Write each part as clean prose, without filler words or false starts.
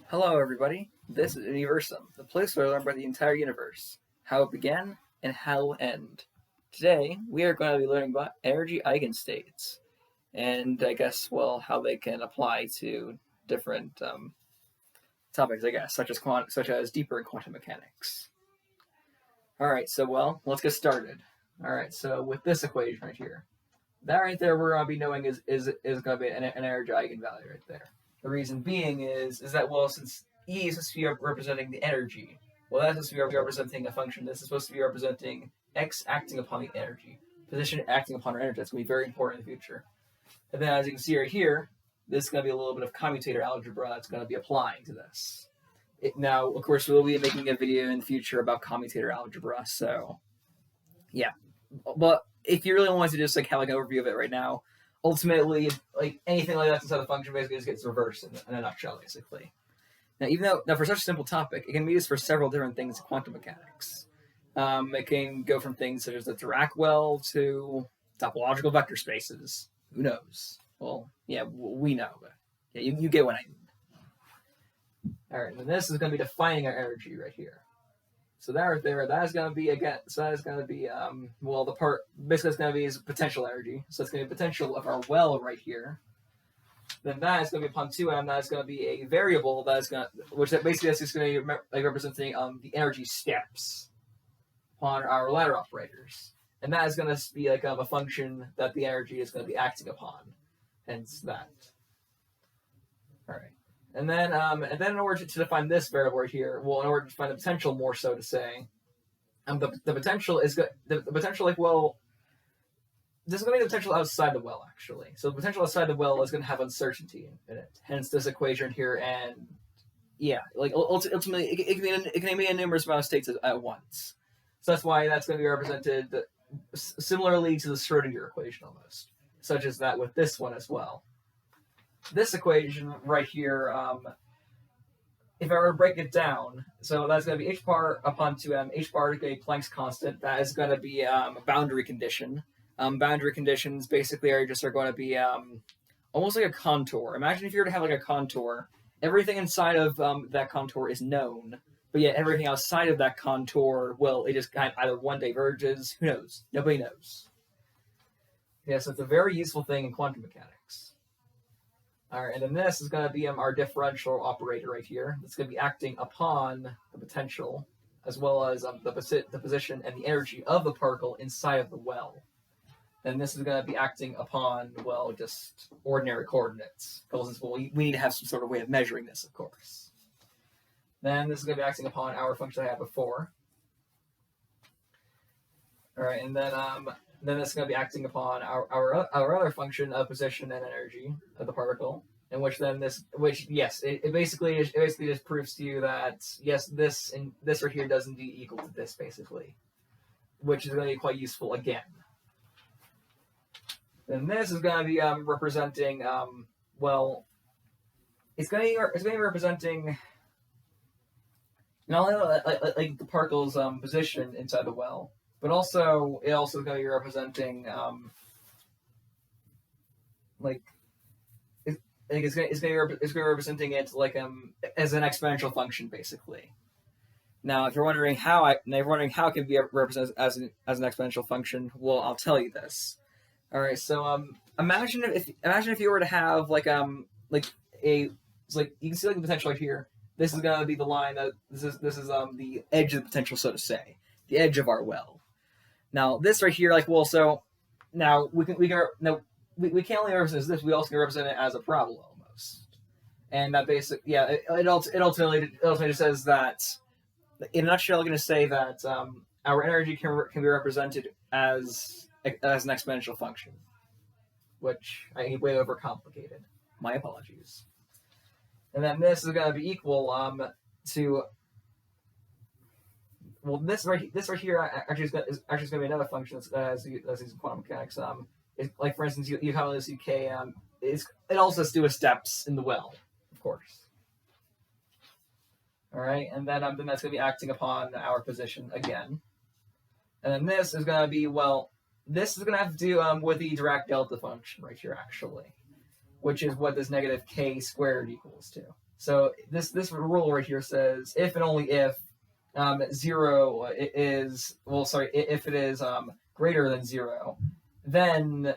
Hello, everybody. This is Universum, the place where I learn about the entire universe, how it began, and how it will end. Today, we are going to be learning about energy eigenstates, and I guess, well, how they can apply to different topics, I guess, such as deeper in quantum mechanics. All right, so let's get started. All right, so with this equation right here, that right there we're going to be knowing is going to be an energy eigenvalue right there. The reason being is that, since E is supposed to be representing the energy, that's supposed to be representing a function. This is supposed to be representing X acting upon the energy, position acting upon our energy. That's going to be very important in the future. And then, as you can see right here, this is going to be a little bit of commutator algebra that's going to be applying to this. Now, of course, we'll be making a video in the future about commutator algebra, so yeah. But if you really want to just have an overview of it right now, ultimately, anything like that's inside the function basically just gets reversed in a nutshell, basically. Now, for such a simple topic, it can be used for several different things in quantum mechanics. It can go from things such as the Dirac well to topological vector spaces. Who knows? Well, yeah, we know, but yeah, you get what I mean. All right, and this is going to be defining our energy right here. So that right there, that is going to be the part, basically it's going to be is potential energy. So it's going to be potential of our well right here. Then that is going to be upon 2m, that is going to be a variable that is going to, which basically is just going to be representing the energy steps upon our ladder operators. And that is going to be a function that the energy is going to be acting upon. Hence that. All right. And then in order to define this variable right here, in order to define the potential more so to say, the potential is the potential this is going to be the potential outside the well actually. So the potential outside the well is going to have uncertainty in it. Hence this equation here, and yeah, ultimately it can be a numerous amount of states at once. So that's why that's going to be represented similarly to the Schrodinger equation almost, such as that with this one as well. This equation right here, if I were to break it down, so that's going to be h bar upon 2m. H bar is going to be Planck's constant. That is going to be a boundary condition. Boundary conditions basically are going to be almost like a contour. Imagine if you were to have a contour. Everything inside of that contour is known, but yet everything outside of that contour, it just kind of either one diverges. Who knows? Nobody knows. Yeah, so it's a very useful thing in quantum mechanics. All right, and then this is going to be our differential operator right here. It's going to be acting upon the potential, as well as the position and the energy of the particle inside of the well. Then this is going to be acting upon, just ordinary coordinates. Because we need to have some sort of way of measuring this, of course. Then this is going to be acting upon our function I had before. All right, and then this is going to be acting upon our other function of position and energy of the particle, in which it basically just proves to you that yes, this right here does indeed equal to this basically, which is going to be quite useful again. Then this is going to be representing it's going to be representing not only the particle's position inside the well, but also it also is going to be representing it's going to be representing it as an exponential function basically. Now, if you're wondering how it can be represented as an exponential function, I'll tell you this. All right, so imagine if you were to have you can see the potential right here. This is going to be the line that this is the edge of the potential, so to say, the edge of our well. Now this right here, so now we can't only represent this. We also can represent it as a parabola almost, and that it ultimately says that in a nutshell, I'm going to say that our energy can be represented as an exponential function, which I way overcomplicated. My apologies. And then this is going to be equal to this right here actually is going to be another function that's using quantum mechanics. For instance, you have this UK. It also has to do with steps in the well, of course. All right, and then that's going to be acting upon our position again. And then this is going to be this is going to have to do with the Dirac delta function right here actually, which is what this negative k squared equals to. So this rule right here says if and only if 0 is if it is greater than 0, then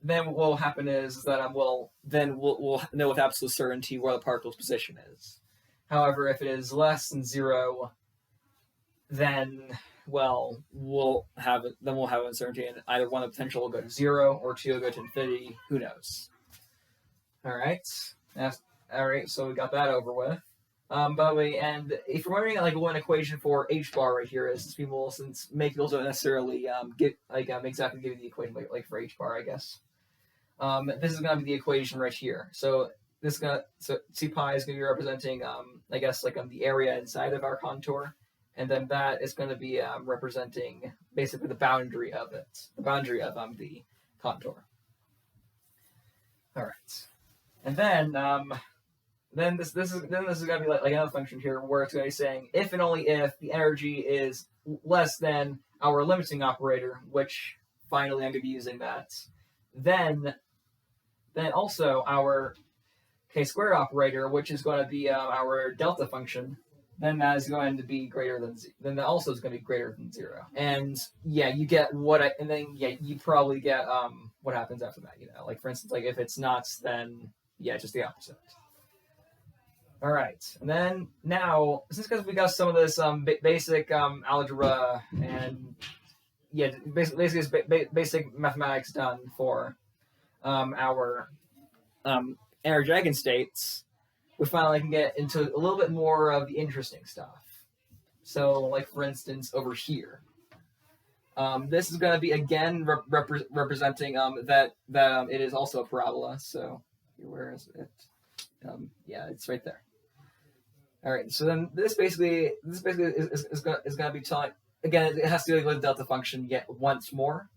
then what will happen is that then we'll know with absolute certainty where the particle's position is. However, if it is less than 0, then we'll have uncertainty, and either one, the potential will go to 0, or 2 will go to infinity. Who knows? All right. So we got that over with. By the way, and if you're wondering what an equation for h bar right here is, since people don't necessarily exactly give you the equation for h bar, I guess. This is going to be the equation right here. So C pi is going to be representing the area inside of our contour, and then that is going to be representing basically the boundary of it, the contour. All right, and then this is going to be like another function here where it's going to be saying if and only if the energy is less than our limiting operator, which finally I'm going to be using that, then also our k-squared operator, which is going to be our delta function, then that is going to be greater than then that also is going to be greater than 0. And you get you probably get what happens after that. For instance, if it's not, then just the opposite. All right, and then now, because we got some of this basic algebra and basically basic mathematics done for our energy eigenstates, we finally can get into a little bit more of the interesting stuff. So, for instance, over here, this is going to be again representing that it is also a parabola. So, where is it? It's right there. All right, so then this basically is going to be telling, again, it has to do with the delta function yet once more.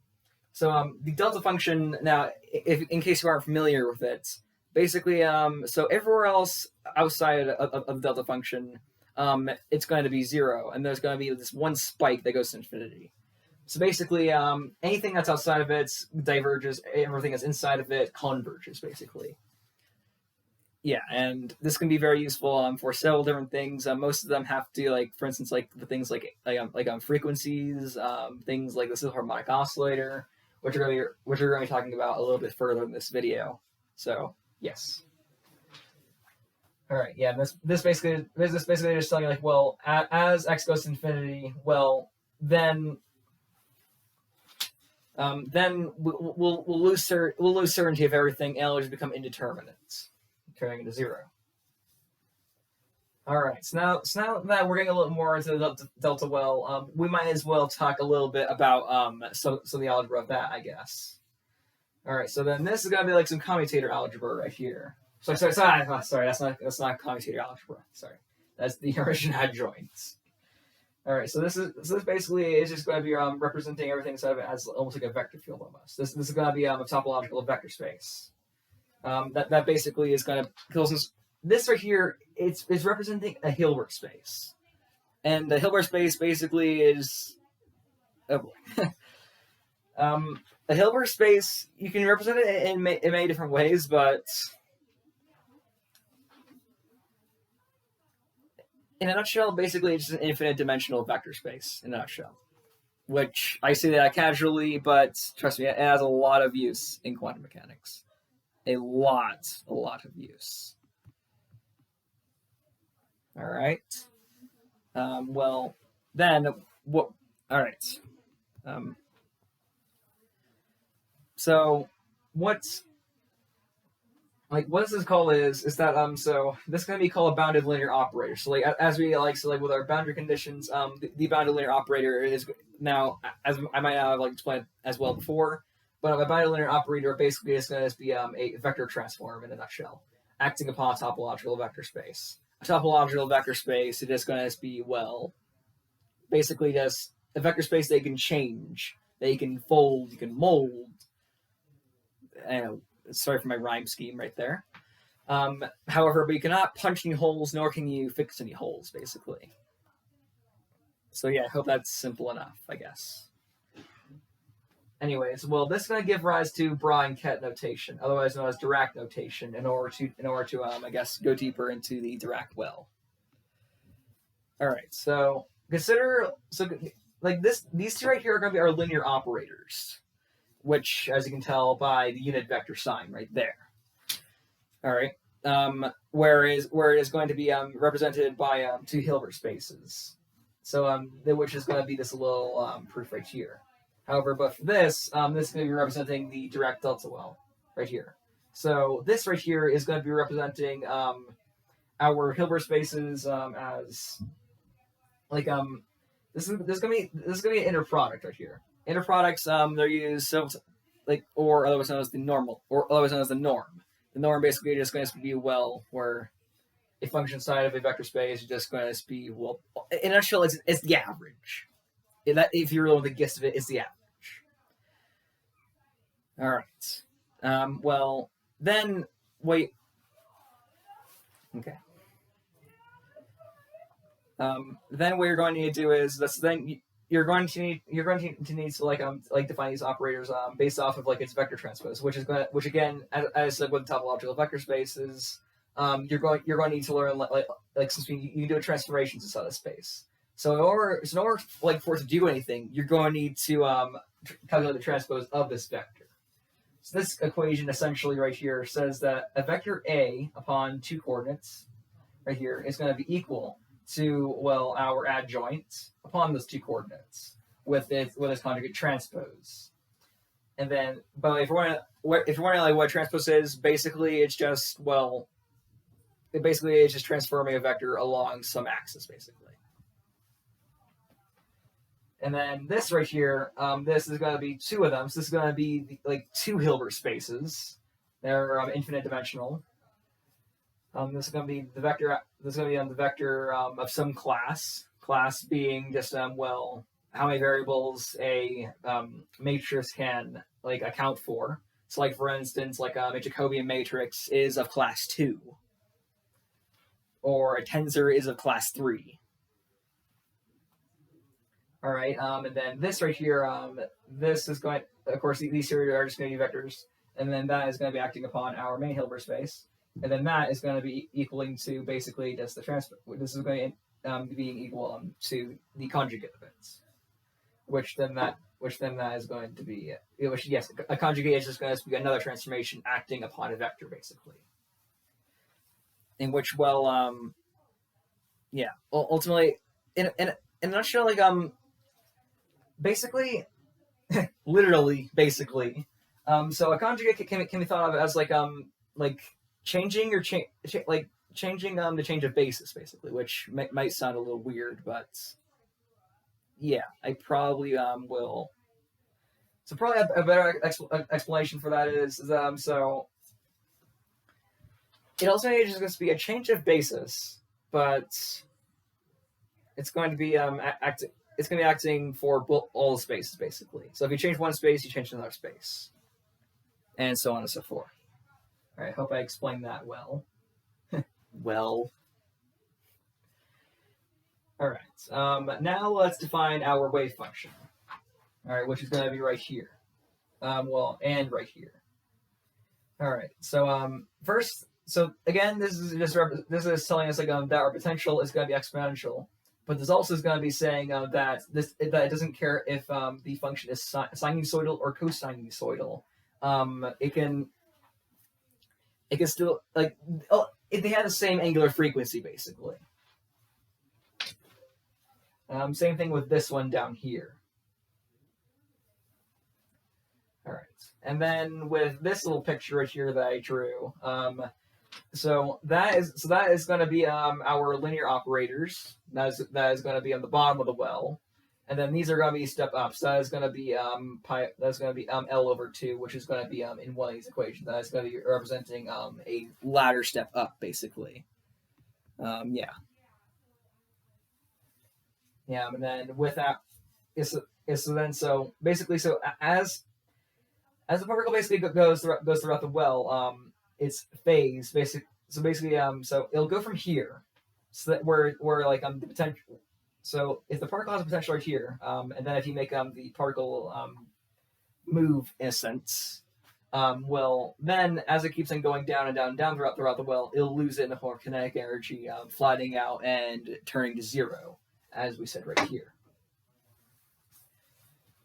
So the delta function, now, in case you aren't familiar with it, basically, so everywhere else outside of the delta function, it's going to be 0, and there's going to be this one spike that goes to infinity. So basically, anything that's outside of it diverges, everything that's inside of it converges, basically. Yeah, and this can be very useful for several different things. Most of them have to for instance, the things like frequencies, things like the simple harmonic oscillator, which we're going to be talking about a little bit further in this video. So yes. All right, yeah. This basically just telling you as x goes to infinity, then we'll lose certainty of everything, and it'll just become indeterminate, turning into 0. All right, so now that we're getting a little more into the delta we might as well talk a little bit about some of the algebra of that, I guess. All right, so then this is gonna be some commutator algebra right here. Sorry, that's not commutator algebra. Sorry, that's the original adjoints. All right, so this basically is just going to be representing everything inside of it as almost like a vector field almost. This is going to be a topological vector space. That basically is going to, this right here, it's representing a Hilbert space, and the Hilbert space basically is, a Hilbert space, you can represent it in many different ways, but in a nutshell, basically it's just an infinite dimensional vector space in a nutshell. Which I say that casually, but trust me, it has a lot of use in quantum mechanics. A lot of use. All right. Then what? All right. So what this is called is that so this is going to be called a bounded linear operator. So as we with our boundary conditions, the bounded linear operator is now, as I might not have explained as well before, but a bounded linear operator basically is going to be a vector transform in a nutshell, acting upon a topological vector space. A topological vector space, it is going to be basically just a vector space that you can change, that you can fold, you can mold. Sorry for my rhyme scheme right there. However, but you cannot punch any holes, nor can you fix any holes, basically. So yeah, I hope that's simple enough, I guess. anyways, well, this is going to give rise to Bra-Ket notation, otherwise known as Dirac notation, in order to I guess go deeper into the Dirac well. All right, so consider like these two right here are going to be our linear operators, which, as you can tell by the unit vector sign right there. All right. Where it is going to be represented by two Hilbert spaces. So which is going to be this little proof right here. However, but for this, this is going to be representing the Dirac delta well right here. So this right here is going to be representing our Hilbert spaces as like this is going to be an inner product right here. Inner products they're used so like or otherwise known as the normal or otherwise known as the norm. The norm basically is just going to be well where a function side of a vector space is just going to be well in a nutshell it's the average. If you really want the gist of it, it's the average. All right. Well, then wait. Okay. Then what you're going to need to do is you're going to need to like define these operators based off of like its vector transpose, which again as I said with the topological vector spaces, you're going to need to learn like since you do a transformations inside of space. So in order like for it to do anything, you're going to need to calculate the transpose of this vector. So this equation essentially right here says that a vector A upon two coordinates right here is going to be equal to our adjoint upon those two coordinates with its conjugate transpose. And then, but if you're wondering like what transpose is, basically it's just transforming a vector along some axis basically. And then this right here, this is going to be two of them. So this is going to be like two Hilbert spaces. They're infinite dimensional. This is going to be the vector. This is going to be the vector of some class. Class being just how many variables a matrix can like account for. So like for instance, like a Jacobian matrix is of class 2, or a tensor is of class 3. All right, and then this right here, this is going. Of course, these here are just going to be vectors, and then that is going to be acting upon our main Hilbert space. And then that is going to be equaling to basically just the transpose. This is going to be being equal to the conjugate of it, which then that is going to be a conjugate is just going to be another transformation acting upon a vector basically. In which ultimately in a nutshell basically literally basically so a conjugate can be thought of as changing the change of basis basically, which might sound a little weird, but yeah, I probably will. So probably a better explanation for that is so it also is going to be a change of basis, but it's going to be acting for all the spaces basically. So if you change one space, you change another space, and so on and so forth. All right, hope I explained that well. Well. All right, now let's define our wave function. All right, which is going to be right here. And right here. All right, so first, so again, this is telling us that our potential is going to be exponential, but this also is going to be saying that it doesn't care if the function is sinusoidal or cosinusoidal. It can still they have the same angular frequency basically. Same thing with this one down here. All right, and then with this little picture right here that I drew, so that is going to be our linear operators. That is going to be on the bottom of the well, and then these are going to be step ups. That is going to be L over 2, which is going to be in one of these equations. That is going to be representing a ladder step up basically. Yeah, and then with that, so basically, as the particle basically goes throughout the well, its phase basically, so it'll go from here, so that where the potential. So if the particle has a potential right here, and then if you make the particle move in a sense, will then, as it keeps on going down and down and down throughout the well, it'll lose it in the whole kinetic energy, flattening out and turning to zero, as we said right here.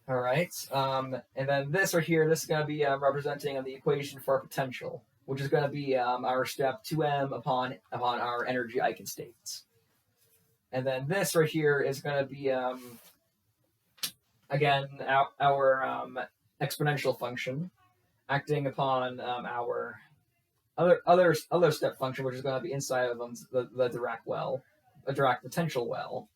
All right, and then this right here, this is going to be representing the equation for our potential, which is going to be our step 2m upon our energy eigenstates. And then this right here is going to be, again, our exponential function acting upon our other step function, which is going to be inside of the Dirac well, a Dirac potential well.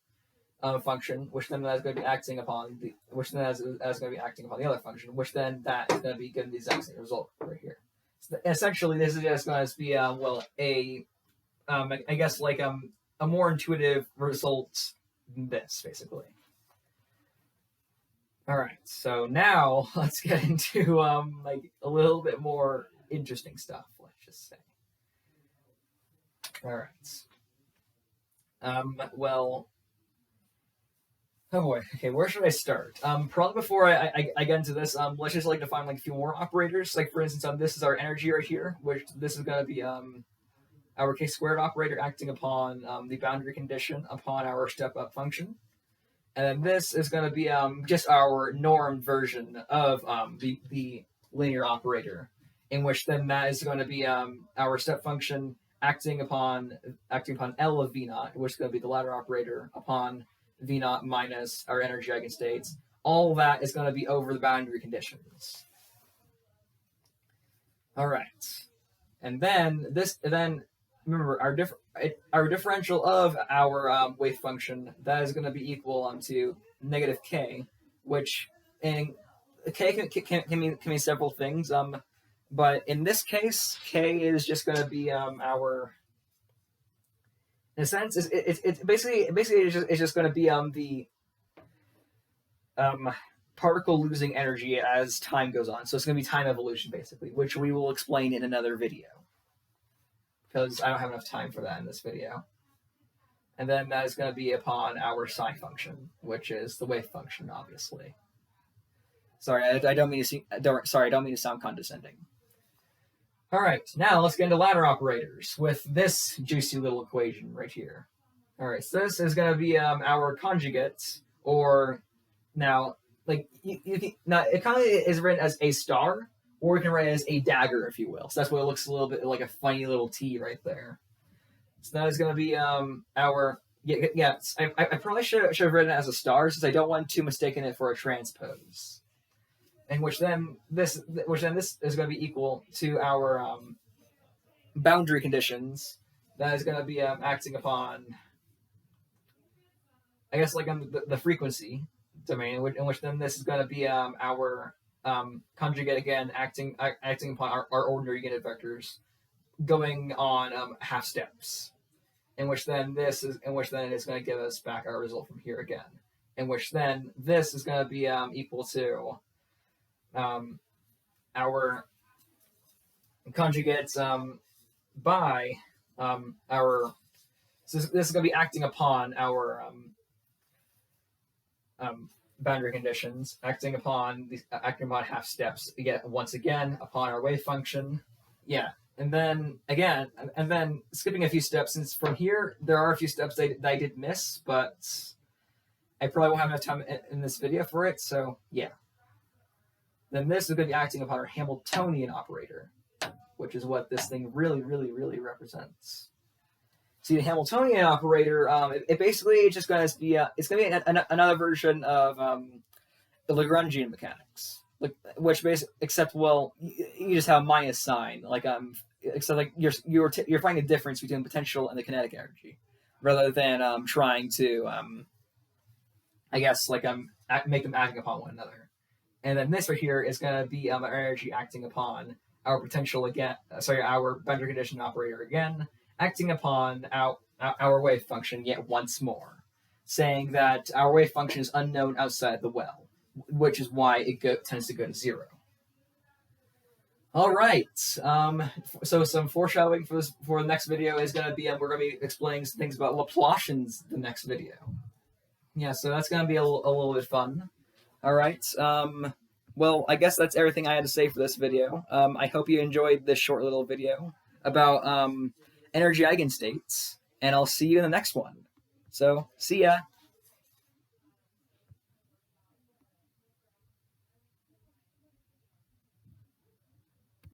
Function, which then is going to be acting upon the other function, which then that is going to be given the exact same result right here. So essentially, this is just going to be I guess like a more intuitive result than this, basically. All right, so now let's get into like a little bit more interesting stuff. Let's just say. All right. Well. Oh boy. Okay, where should I start? Probably before I get into this, let's just like define like a few more operators. Like for instance, this is our energy right here, which this is going to be our k-squared operator acting upon the boundary condition upon our step-up function, and then this is going to be just our normed version of the linear operator, in which then that is going to be our step function acting upon L of v naught, which is going to be the ladder operator upon v naught minus our energy eigenstates. All that is going to be over the boundary conditions. All right, and then remember our differential of our wave function, that is going to be equal to negative k, which in k can mean several things. But in this case, k is just going to be our. In a sense, it's basically it's just going to be the particle losing energy as time goes on. So it's going to be time evolution, basically, which we will explain in another video, because I don't have enough time for that in this video. And then that is going to be upon our psi function, which is the wave function, obviously. Sorry, I don't mean to sound condescending. All right, now let's get into ladder operators with this juicy little equation right here. All right, so this is going to be our conjugates, or now, like, it kind of is written as a star, or you can write it as a dagger, if you will. So that's why it looks a little bit like a funny little T right there. So that is going to be our, I probably should have written it as a star, since I don't want to mistake it for a transpose. In which then this is going to be equal to our boundary conditions. That is going to be acting upon, I guess, like on the frequency domain, in which then this is going to be our conjugate again acting upon our ordinary unit vectors going on half steps. In which then it is going to give us back our result from here again. In which then this is going to be equal to our conjugates by our. So this is going to be acting upon our boundary conditions, acting upon half steps. Once again upon our wave function. Yeah, and then skipping a few steps, since from here there are a few steps that I did miss, but I probably won't have enough time in this video for it. So yeah. Then this is going to be acting upon our Hamiltonian operator, which is what this thing really, really, really represents. See, the Hamiltonian operator, it basically is just going to be another version of Lagrangian mechanics, which basically, except you just have a minus sign, except like you're finding the difference between potential and the kinetic energy, rather than trying to make them acting upon one another. And then this right here is going to be our energy acting upon our potential again. Our boundary condition operator again, acting upon our wave function yet once more, saying that our wave function is unknown outside the well, which is why it tends to go to zero. All right. So some foreshadowing for the next video is going to be we're going to be explaining some things about Laplacians the next video. Yeah, so that's going to be a little bit fun. All right. well, I guess that's everything I had to say for this video. I hope you enjoyed this short little video about energy eigenstates, and I'll see you in the next one. So, see ya!